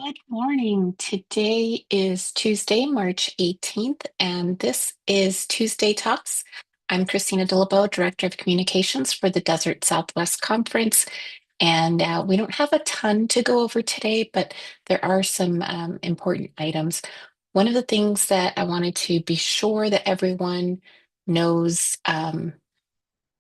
Good morning. Today is Tuesday, March 18th, and this is Tuesday Talks. I'm Christina Dillabo, Director of Communications for the Desert Southwest Conference, and we don't have a ton to go over today, but there are some important items. One of the things that I wanted to be sure that everyone knows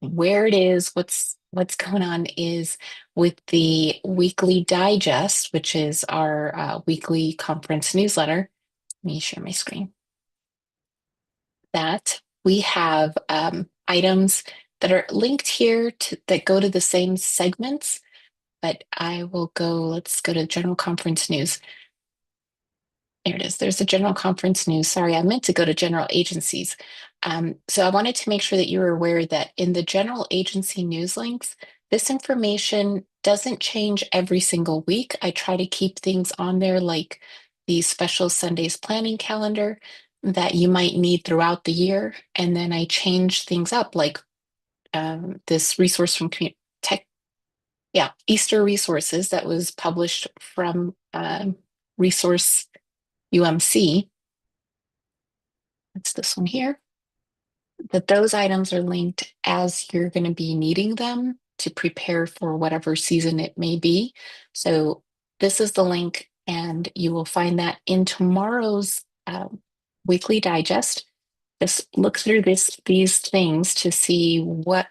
where it is, what's going on is with the weekly digest, which is our weekly conference newsletter. Let me share my screen. That we have items that are linked here that go to the same segments, but let's go to general conference news. There it is. There's the general conference news. Sorry, I meant to go to general agencies. So I wanted to make sure that you were aware that in the general agency news links, this information doesn't change every single week. I try to keep things on there like the special Sundays planning calendar that you might need throughout the year. And then I change things up like this resource from Tech, yeah, Easter Resources that was published from Resource UMC, it's this one here, that those items are linked as you're going to be needing them to prepare for whatever season it may be. So this is the link, and you will find that in tomorrow's weekly digest. Just look through these things to see what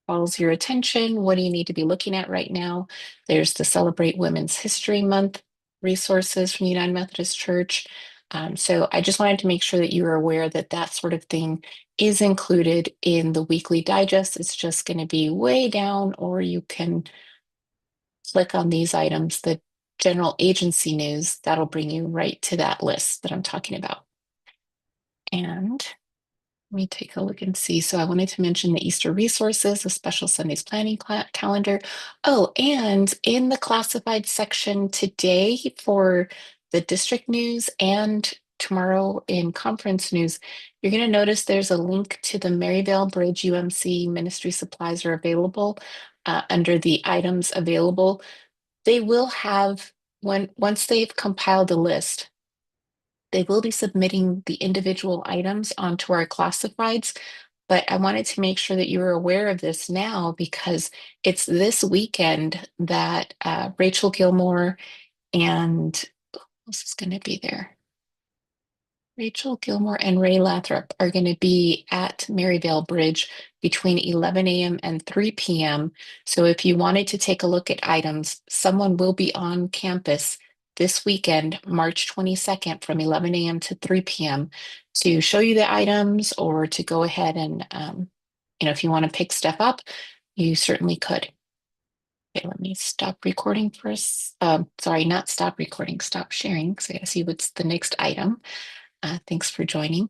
calls your attention. What do you need to be looking at right now? There's the Celebrate Women's History Month resources from the United Methodist Church. So I just wanted to make sure that you were aware that that sort of thing is included in the weekly digest. It's just going to be way down, or you can click on these items, the general agency news, that'll bring you right to that list that I'm talking about. And let me take a look and see. So I wanted to mention the Easter resources, the special Sundays planning calendar. Oh, and in the classified section today for the district news and tomorrow in conference news, you're going to notice there's a link to the Maryvale Bridge UMC ministry supplies are available under the items available. They will have, once they've compiled a list, they will be submitting the individual items onto our classifieds, but I wanted to make sure that you were aware of this now because it's this weekend that Rachel Gilmore and who else is going to be there? Rachel Gilmore and Ray Lathrop are going to be at Maryvale Bridge between 11 a.m. and 3 p.m. So if you wanted to take a look at items, someone will be on campus this weekend, March 22nd, from 11 a.m. to 3 p.m. to show you the items or to go ahead and, if you want to pick stuff up, you certainly could. Okay, let me stop recording for us. Sorry, not stop recording, stop sharing because I gotta see what's the next item. Thanks for joining.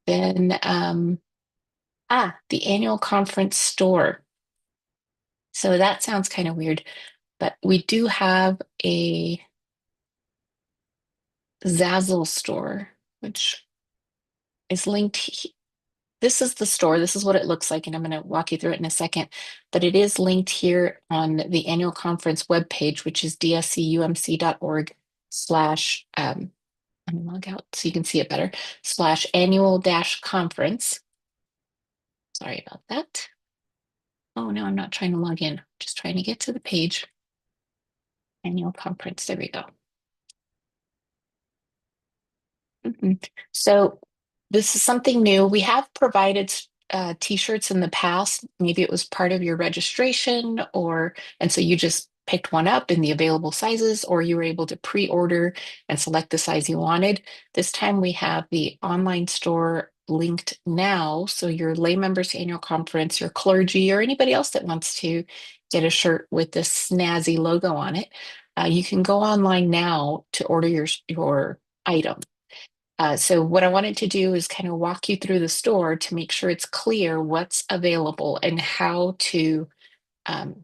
Then, the annual conference store. So that sounds kind of weird, but we do have a Zazzle store, which is linked. This is the store. This is what it looks like, and I'm going to walk you through it in a second. But it is linked here on the annual conference webpage, which is dscumc.org/ let me log out so you can see it better, /annual-conference. Sorry about that. Oh, no, I'm not trying to log in. Just trying to get to the page. Annual conference. There we go. So this is something new. We have provided t-shirts in the past. Maybe it was part of your registration and so you just picked one up in the available sizes, or you were able to pre-order and select the size you wanted. This time we have the online store linked now. So your lay members annual conference, your clergy, or anybody else that wants to get a shirt with this snazzy logo on it, you can go online now to order your item. So what I wanted to do is kind of walk you through the store to make sure it's clear what's available and how to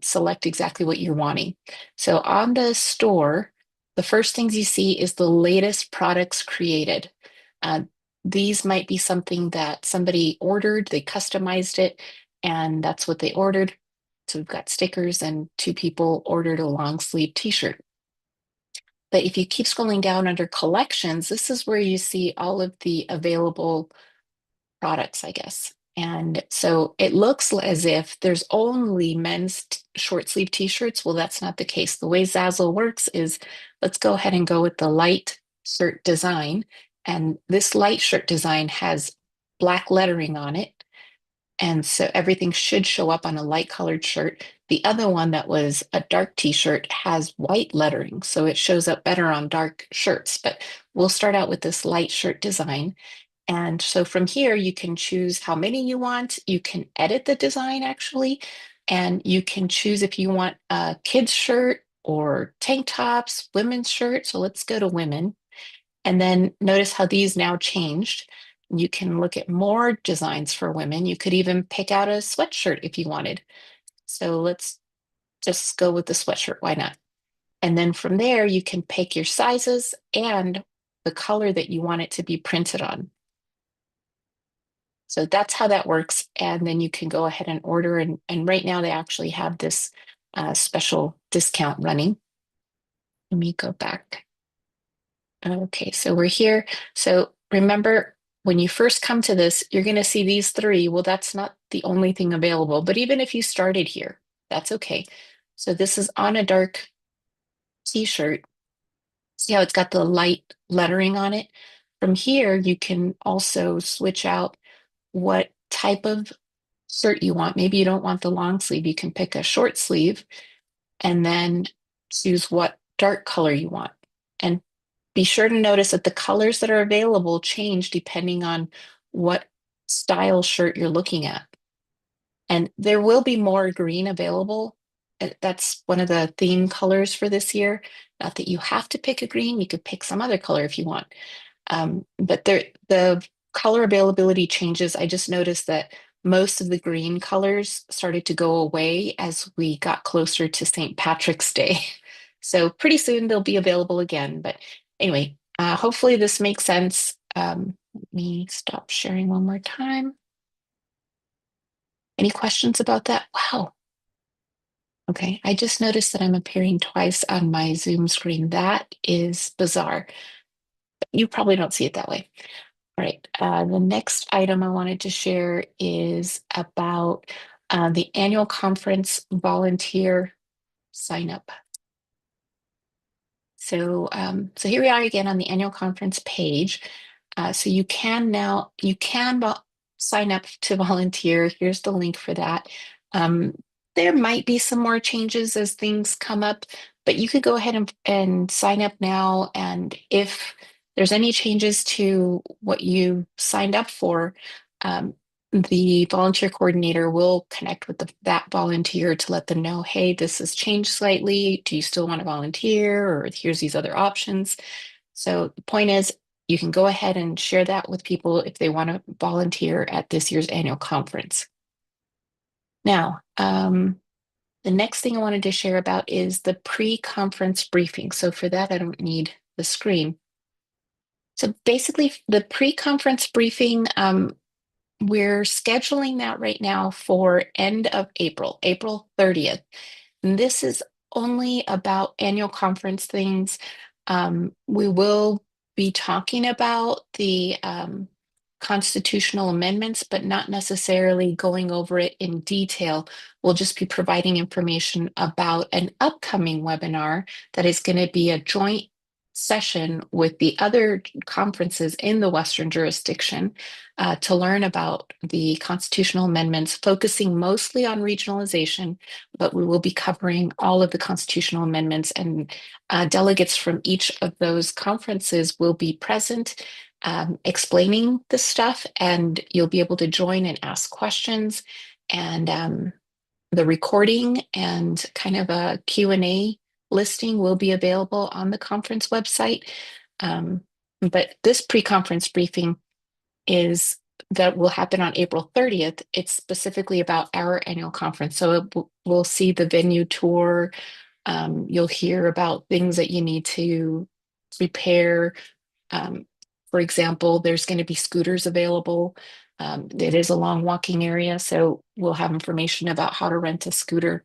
select exactly what you're wanting. So on the store, the first things you see is the latest products created. These might be something that somebody ordered, they customized it, and that's what they ordered. So we've got stickers, and 2 people ordered a long sleeve t-shirt. But if you keep scrolling down under collections, this is where you see all of the available products, I guess. And so it looks as if there's only men's short sleeve t-shirts. Well, that's not the case. The way Zazzle works is let's go ahead and go with the light shirt design. And this light shirt design has black lettering on it. And so everything should show up on a light colored shirt. The other one that was a dark t-shirt has white lettering, so it shows up better on dark shirts. But we'll start out with this light shirt design. And so from here, you can choose how many you want. You can edit the design actually, and you can choose if you want a kid's shirt or tank tops, women's shirt. So let's go to women. And then notice how these now changed. You can look at more designs for women. You could even pick out a sweatshirt if you wanted. So let's just go with the sweatshirt. Why not? And then from there, you can pick your sizes and the color that you want it to be printed on. So that's how that works. And then you can go ahead and order. And right now, they actually have this special discount running. Let me go back. Okay, so we're here. So remember, when you first come to this, you're going to see these three. Well, that's not the only thing available, but even if you started here, that's okay. So this is on a dark t-shirt. See how it's got the light lettering on it? From here, you can also switch out what type of shirt you want. Maybe you don't want the long sleeve. You can pick a short sleeve and then choose what dark color you want. And be sure to notice that the colors that are available change depending on what style shirt you're looking at. And there will be more green available. That's one of the theme colors for this year. Not that you have to pick a green, you could pick some other color if you want. But the color availability changes. I just noticed that most of the green colors started to go away as we got closer to St. Patrick's Day. So pretty soon they'll be available again. But anyway, hopefully this makes sense. Let me stop sharing one more time. Any questions about that? Wow. Okay, I just noticed that I'm appearing twice on my Zoom screen. That is bizarre. You probably don't see it that way. All right, the next item I wanted to share is about the annual conference volunteer sign up. So here we are again on the annual conference page. So you can sign up to volunteer. Here's the link for that. Um, there might be some more changes as things come up, but you could go ahead and sign up now. And if there's any changes to what you signed up for, um, the volunteer coordinator will connect with that volunteer to let them know, hey, this has changed slightly. Do you still want to volunteer? Or here's these other options. So the point is, you can go ahead and share that with people if they want to volunteer at this year's annual conference. Now, the next thing I wanted to share about is the pre-conference briefing. So for that, I don't need the screen. So basically, the pre-conference briefing, we're scheduling that right now for end of April, April 30th. And this is only about annual conference things. We will be talking about the constitutional amendments, but not necessarily going over it in detail. We'll just be providing information about an upcoming webinar that is going to be a joint session with the other conferences in the Western jurisdiction to learn about the constitutional amendments, focusing mostly on regionalization, but we will be covering all of the constitutional amendments, and delegates from each of those conferences will be present explaining the stuff, and you'll be able to join and ask questions. And the recording and kind of a Q&A listing will be available on the conference website. But this pre-conference briefing that will happen on April 30th. It's specifically about our annual conference. So we'll see the venue tour. You'll hear about things that you need to prepare. For example, there's going to be scooters available. It is a long walking area, so we'll have information about how to rent a scooter.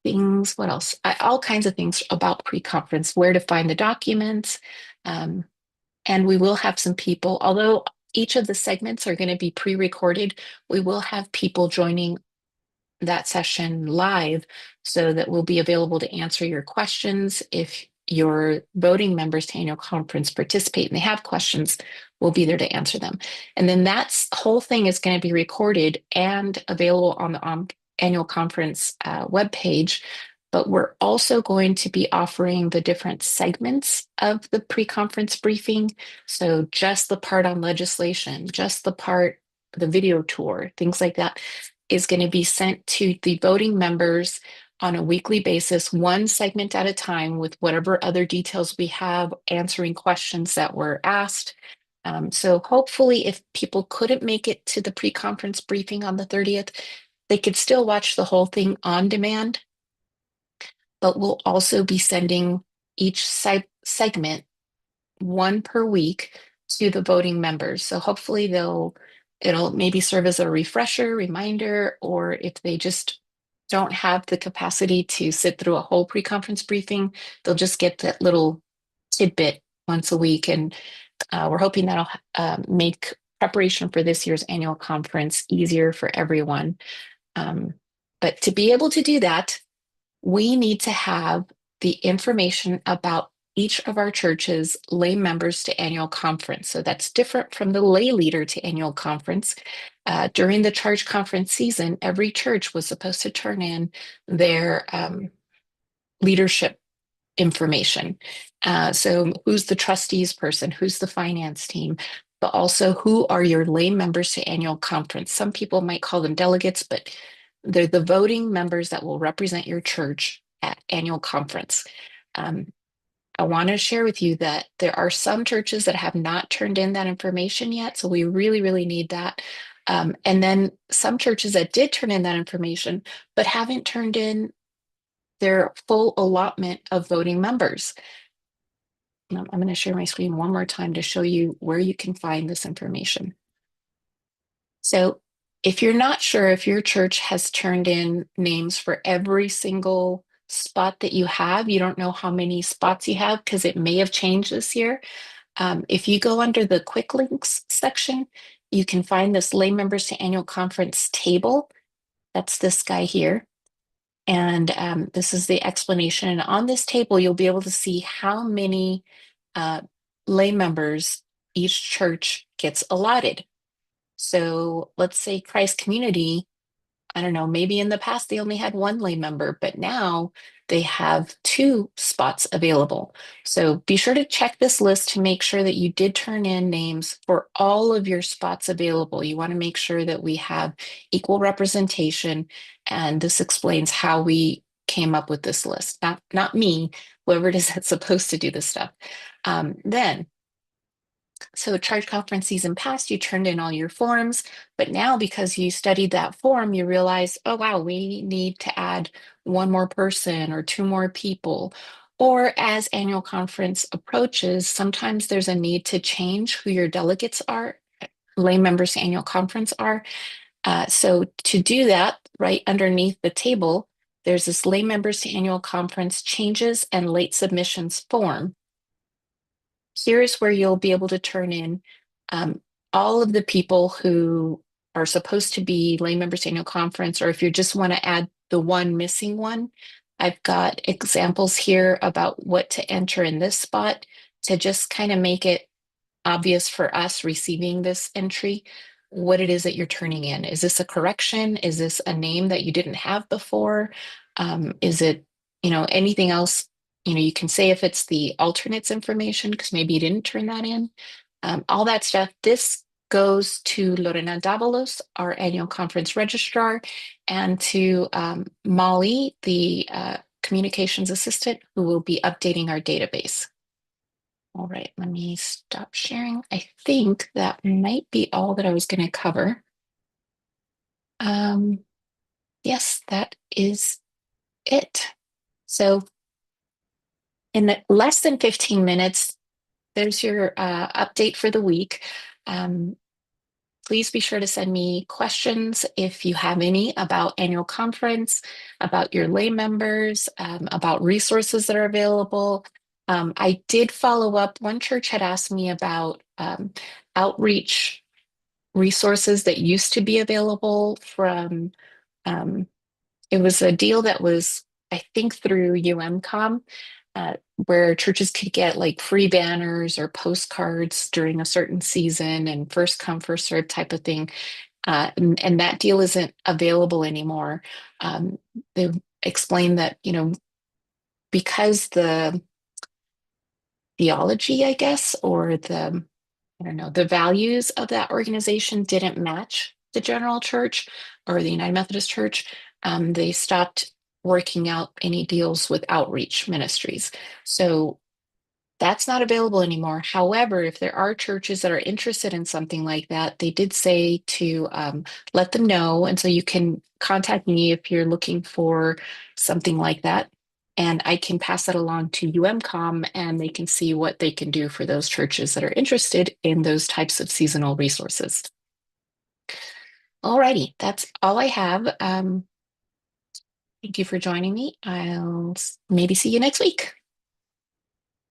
things, what else? All kinds of things about pre-conference, where to find the documents. Um, and we will have some people, although each of the segments are going to be pre-recorded, we will have people joining that session live so that we'll be available to answer your questions. If your voting members to annual conference participate and they have questions, we'll be there to answer them. And then that whole thing is going to be recorded and available on the annual conference webpage. But we're also going to be offering the different segments of the pre-conference briefing. So just the part on legislation, just the part, the video tour, things like that is going to be sent to the voting members on a weekly basis, one segment at a time, with whatever other details we have, answering questions that were asked. So hopefully, if people couldn't make it to the pre-conference briefing on the 30th, they could still watch the whole thing on demand. But we'll also be sending each segment one per week to the voting members. So hopefully it'll maybe serve as a refresher, reminder, or if they just don't have the capacity to sit through a whole pre-conference briefing, they'll just get that little tidbit once a week. And we're hoping that'll make preparation for this year's annual conference easier for everyone. But to be able to do that, we need to have the information about each of our churches' lay members to annual conference. So that's different from the lay leader to annual conference. During the charge conference season, every church was supposed to turn in their leadership information. So who's the trustees person? Who's the finance team? But also, who are your lay members to annual conference? Some people might call them delegates, but they're the voting members that will represent your church at annual conference. I want to share with you that there are some churches that have not turned in that information yet. So we really, really need that. And then some churches that did turn in that information, but haven't turned in their full allotment of voting members. I'm going to share my screen one more time to show you where you can find this information. So if you're not sure if your church has turned in names for every single spot that you have, you don't know how many spots you have because it may have changed this year. If you go under the quick links section, you can find this lay members to annual conference table. That's this guy here. And this is the explanation. And on this table, you'll be able to see how many lay members each church gets allotted. So let's say Christ Community, I don't know, maybe in the past they only had one lay member, but now they have 2 spots available. So be sure to check this list to make sure that you did turn in names for all of your spots available. You want to make sure that we have equal representation, and this explains how we came up with this list. Not me, whoever it is that's supposed to do this stuff. So charge conference season past, you turned in all your forms, but now because you studied that form, you realize, oh, wow, we need to add one more person or 2 more people. Or as annual conference approaches, sometimes there's a need to change who your delegates are, lay members to annual conference are. So to do that, right underneath the table, there's this lay members to annual conference changes and late submissions form. Here's where you'll be able to turn in all of the people who are supposed to be lay members to annual conference, or if you just want to add the one missing one, I've got examples here about what to enter in this spot to just kind of make it obvious for us receiving this entry, what it is that you're turning in. Is this a correction? Is this a name that you didn't have before? Is it, anything else? You can say if it's the alternates information, because maybe you didn't turn that in. All that stuff. This goes to Lorena Davalos, our annual conference registrar, and to Molly, the communications assistant, who will be updating our database. All right, let me stop sharing. I think that might be all that I was going to cover. Yes, that is it. So in less than 15 minutes, there's your update for the week. please be sure to send me questions if you have any about annual conference, about your lay members, about resources that are available. I did follow up. One church had asked me about outreach resources that used to be available from, um, it was a deal that was, I think, through UMCOM, uh, where churches could get like free banners or postcards during a certain season and first come, first served type of thing. And that deal isn't available anymore. They explained that, because the theology, I guess, or I don't know, the values of that organization didn't match the general church or the United Methodist Church. They stopped working out any deals with outreach ministries. So that's not available anymore. However, if there are churches that are interested in something like that, they did say to let them know. And so you can contact me if you're looking for something like that. And I can pass that along to UMCOM and they can see what they can do for those churches that are interested in those types of seasonal resources. Alrighty, that's all I have. Thank you for joining me. I'll maybe see you next week.